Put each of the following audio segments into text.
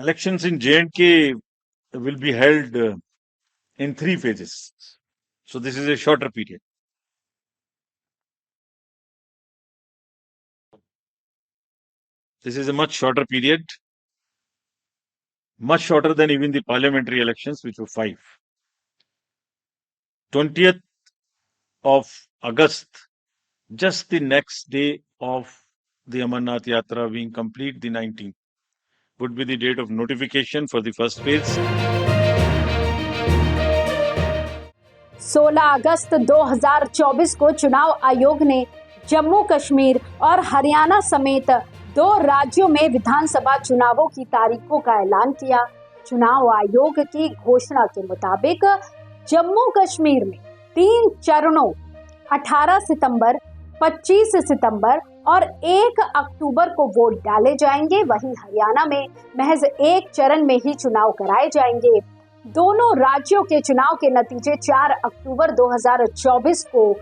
Elections in J&K will be held in 3 phases. So this is a shorter period. This is a much shorter period, much shorter than even the parliamentary elections, which were 5. 20th of August, just the next day of the Amarnath Yatra being complete, the 19th, would be the date of notification for the first phase. 16 अगस्त 2024 को चुनाव आयोग ने जम्मू कश्मीर और हरियाणा समेत 2 राज्यों में विधानसभा चुनावों की तारीखों का ऐलान किया। चुनाव आयोग की घोषणा के मुताबिक जम्मू कश्मीर में 3 चरणों 18 सितंबर, 25 सितंबर और 1 अक्टूबर को वोट डाले जाएंगे। वहीं हरियाणा में महज 1 चरण में ही चुनाव कराए जाएंगे। दोनों राज्यों के चुनाव के नतीजे 4 अक्टूबर 2024 को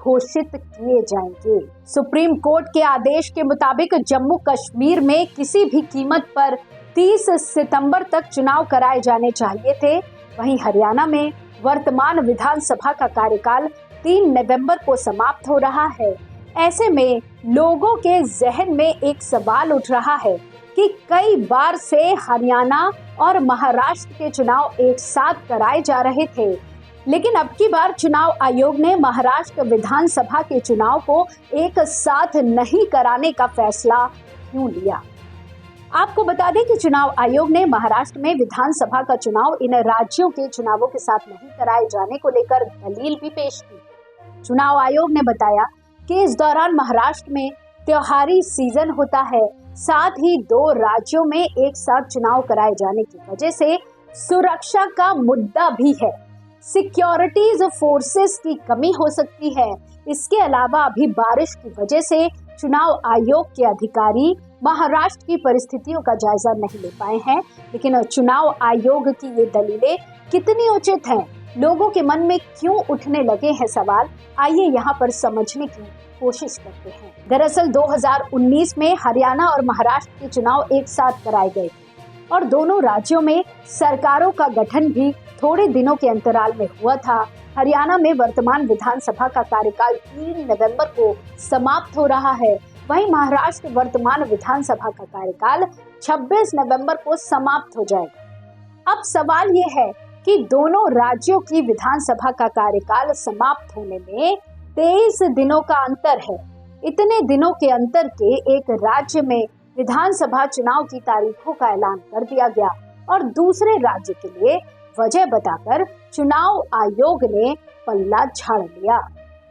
घोषित किए जाएंगे। सुप्रीम कोर्ट के आदेश के मुताबिक जम्मू कश्मीर में किसी भी कीमत पर 30 सितंबर तक चुनाव कराए जाने चाहिए थे। वहीं हरियाणा में वर्तमान विधानसभा का कार्यकाल 3 नवंबर को समाप्त हो रहा है। ऐसे में लोगों के जहन में एक सवाल उठ रहा है कि कई बार से हरियाणा और महाराष्ट्र के चुनाव एक साथ कराए जा रहे थे, लेकिन अब की बार चुनाव आयोग ने महाराष्ट्र विधानसभा के चुनाव को एक साथ नहीं कराने का फैसला क्यों लिया? आपको बता दें कि चुनाव आयोग ने महाराष्ट्र में विधानसभा का चुनाव इन राज्यों के चुनावों के साथ नहीं कराए जाने को लेकर दलील भी पेश की। चुनाव आयोग ने बताया कि इस दौरान महाराष्ट्र में त्योहारी सीजन होता है, साथ ही 2 राज्यों में एक साथ चुनाव कराए जाने की वजह से सुरक्षा का मुद्दा भी है। सिक्योरिटीज फोर्सेस की कमी हो सकती है। इसके अलावा अभी बारिश की वजह से चुनाव आयोग के अधिकारी महाराष्ट्र की परिस्थितियों का जायजा नहीं ले पाए हैं। लेकिन चुनाव आयोग की ये दलीलें कितनी उचित हैं? लोगों के मन में क्यों उठने लगे हैं सवाल? आइए यहाँ पर समझने की कोशिश करते हैं। दरअसल 2019 में हरियाणा और महाराष्ट्र के चुनाव एक साथ कराए गए थे और दोनों राज्यों में सरकारों का गठन भी थोड़े दिनों के अंतराल में हुआ था। हरियाणा में वर्तमान विधानसभा का कार्यकाल 3 नवंबर को समाप्त हो रहा है। वहीं महाराष्ट्र वर्तमान विधानसभा का कार्यकाल 26 नवंबर को समाप्त हो जाएगा। अब सवाल ये है कि दोनों राज्यों की विधानसभा का कार्यकाल समाप्त होने में 23 दिनों का अंतर है। इतने दिनों के अंतर के एक राज्य में विधानसभा चुनाव की तारीखों का ऐलान कर दिया गया और दूसरे राज्य के लिए वजह बताकर चुनाव आयोग ने पल्ला झाड़ लिया।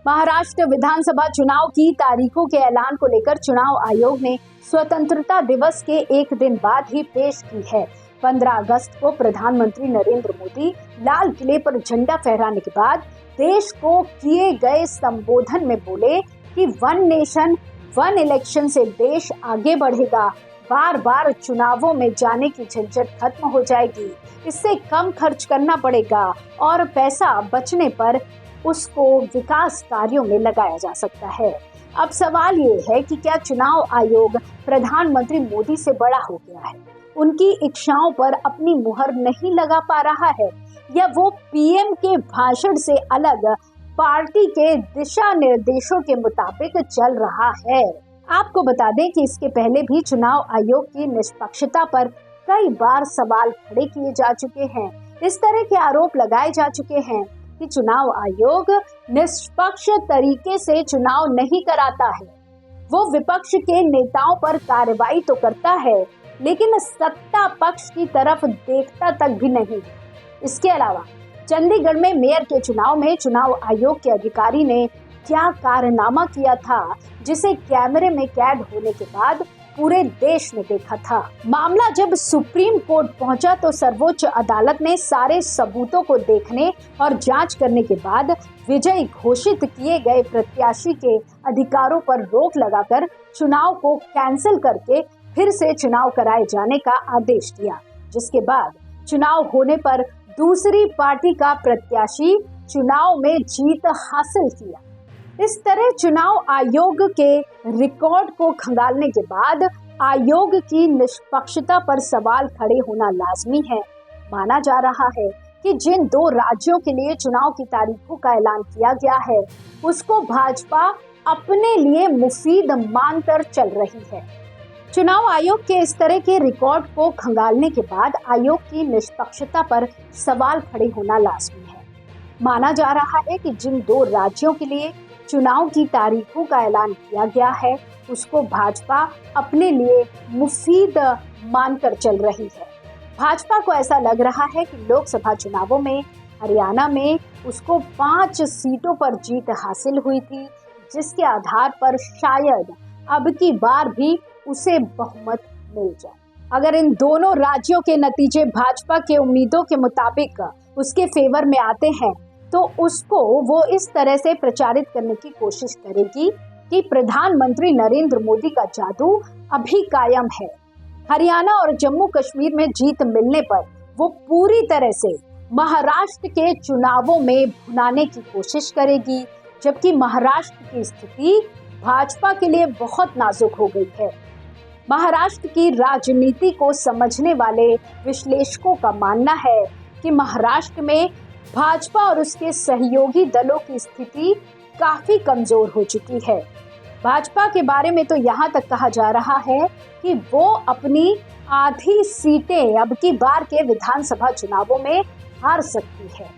महाराष्ट्र विधानसभा चुनाव की तारीखों के ऐलान को लेकर चुनाव आयोग ने स्वतंत्रता दिवस के एक दिन बाद ही पेश की है। 15 अगस्त को प्रधानमंत्री नरेंद्र मोदी लाल किले पर झंडा फहराने के बाद देश को किए गए संबोधन में बोले कि 1 नेशन 1 इलेक्शन से देश आगे बढ़ेगा। बार बार चुनावों में जाने की झंझट खत्म हो जाएगी। इससे कम खर्च करना पड़ेगा और पैसा बचने पर उसको विकास कार्यों में लगाया जा सकता है। अब सवाल ये है कि क्या चुनाव आयोग प्रधानमंत्री मोदी से बड़ा हो गया है? उनकी इच्छाओं पर अपनी मुहर नहीं लगा पा रहा है या वो पीएम के भाषण से अलग पार्टी के दिशा निर्देशों के मुताबिक चल रहा है? आपको बता दें कि इसके पहले भी चुनाव आयोग की निष्पक्षता पर कई बार सवाल खड़े किए जा चुके हैं। इस तरह के आरोप लगाए जा चुके हैं कि चुनाव आयोग निष्पक्ष तरीके से चुनाव नहीं कराता है। वो विपक्ष के नेताओं पर कार्रवाई तो करता है, लेकिन सत्ता पक्ष की तरफ देखता तक भी नहीं। इसके अलावा चंडीगढ़ में मेयर के चुनाव में चुनाव आयोग के अधिकारी ने क्या कारनामा किया था, जिसे कैमरे में कैद होने के बाद पूरे देश ने देखा था। मामला जब सुप्रीम कोर्ट पहुंचा तो सर्वोच्च अदालत ने सारे सबूतों को देखने और जांच करने के बाद विजयी घोषित किए गए प्रत्याशी के अधिकारों पर रोक लगाकर चुनाव को कैंसिल करके फिर से चुनाव कराए जाने का आदेश दिया, जिसके बाद चुनाव होने पर दूसरी पार्टी का प्रत्याशी चुनाव में जीत हासिल किया। इस तरह चुनाव आयोग के रिकॉर्ड को खंगालने के बाद आयोग की निष्पक्षता पर सवाल खड़े होना लाजमी है। माना जा रहा है कि जिन 2 राज्यों के लिए चुनाव की तारीखों का ऐलान किया गया है, उसको भाजपा अपने लिए मुफीद मानकर चल रही है। चुनाव आयोग के इस तरह के रिकॉर्ड को खंगालने के बाद आयोग की निष्पक्षता पर सवाल खड़े होना लाजमी है। माना जा रहा है कि जिन 2 राज्यों के लिए चुनाव की तारीखों का ऐलान किया गया है, उसको भाजपा अपने लिए मुफीद मानकर चल रही है। भाजपा को ऐसा लग रहा है कि लोकसभा चुनावों में हरियाणा में उसको 5 सीटों पर जीत हासिल हुई थी, जिसके आधार पर शायद अब की बार भी उसे बहुमत मिल जाए। अगर इन दोनों राज्यों के नतीजे भाजपा के उम्मीदों के मुताबिक उसके फेवर में आते हैं, तो उसको वो इस तरह से प्रचारित करने की कोशिश करेगी कि प्रधानमंत्री नरेंद्र मोदी का जादू अभी कायम है। हरियाणा और जम्मू कश्मीर में जीत मिलने पर वो पूरी तरह से महाराष्ट्र के चुनावों में भुनाने की कोशिश करेगी, जबकि महाराष्ट्र की स्थिति भाजपा के लिए बहुत नाजुक हो गई है। महाराष्ट्र की राजनीति को समझने वाले विश्लेषकों का मानना है कि महाराष्ट्र में भाजपा और उसके सहयोगी दलों की स्थिति काफी कमजोर हो चुकी है। भाजपा के बारे में तो यहाँ तक कहा जा रहा है कि वो अपनी आधी सीटें अब की बार के विधानसभा चुनावों में हार सकती है।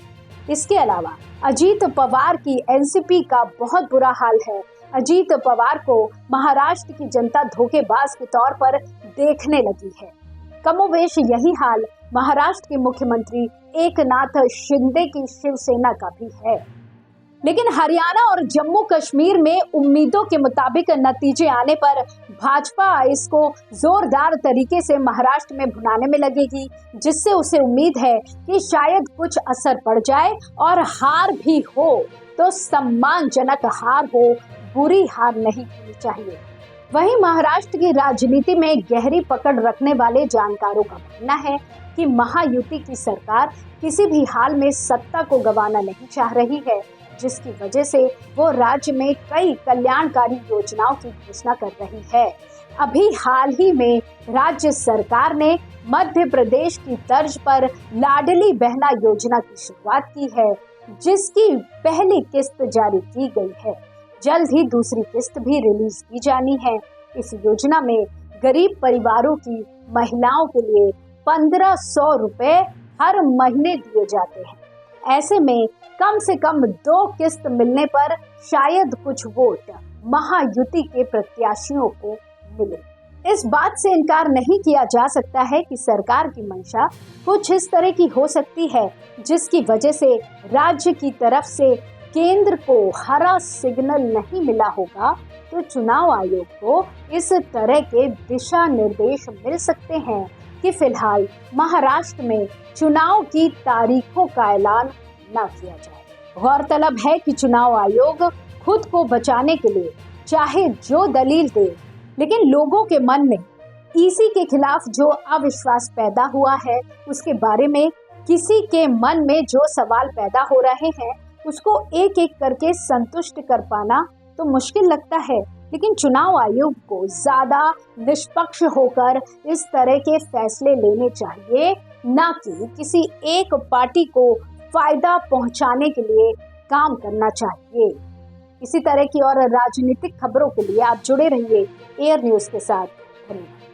इसके अलावा अजीत पवार की एनसीपी का बहुत बुरा हाल है। अजीत पवार को महाराष्ट्र की जनता धोखेबाज के तौर पर देखने लगी है। कमोवेश यही हाल महाराष्ट्र के मुख्यमंत्री एकनाथ शिंदे की शिवसेना का भी है। लेकिन हरियाणा और जम्मू कश्मीर में उम्मीदों के मुताबिक नतीजे आने पर भाजपा इसको जोरदार तरीके से महाराष्ट्र में भुनाने में लगेगी, जिससे उसे उम्मीद है कि शायद कुछ असर पड़ जाए और हार भी हो तो सम्मानजनक हार हो, बुरी हार नहीं होनी चाहिए। वहीं महाराष्ट्र की राजनीति में गहरी पकड़ रखने वाले जानकारों का मानना है कि महायुति की सरकार किसी भी हाल में सत्ता को गंवाना नहीं चाह रही है, जिसकी वजह से वो राज्य में कई कल्याणकारी योजनाओं की घोषणा कर रही है। अभी हाल ही में राज्य सरकार ने मध्य प्रदेश की तर्ज पर लाडली बहना योजना की शुरुआत की है, जिसकी पहली किस्त जारी की गई है। जल्द ही दूसरी किस्त भी रिलीज की जानी है। इस योजना में गरीब परिवारों की महिलाओं के लिए 1500 रुपए हर महीने दिए जाते हैं। ऐसे में कम से कम 2 किस्त मिलने पर शायद कुछ वोट महायुति के प्रत्याशियों को मिले। इस बात से इनकार नहीं किया जा सकता है कि सरकार की मंशा कुछ इस तरह की हो सकती है, जिसकी वजह से राज्य की तरफ से केंद्र को हरा सिग्नल नहीं मिला होगा, तो चुनाव आयोग को इस तरह के दिशा निर्देश मिल सकते हैं कि फिलहाल महाराष्ट्र में चुनाव की तारीखों का ऐलान न किया जाए। गौरतलब है कि चुनाव आयोग खुद को बचाने के लिए चाहे जो दलील दे, लेकिन लोगों के मन में ईसी के खिलाफ जो अविश्वास पैदा हुआ है, उसके बारे में किसी के मन में जो सवाल पैदा हो रहे हैं, उसको एक एक करके संतुष्ट कर पाना तो मुश्किल लगता है। लेकिन चुनाव आयोग को ज्यादा निष्पक्ष होकर इस तरह के फैसले लेने चाहिए, न कि किसी एक पार्टी को फायदा पहुंचाने के लिए काम करना चाहिए। इसी तरह की और राजनीतिक खबरों के लिए आप जुड़े रहिए एयर न्यूज के साथ। धन्यवाद।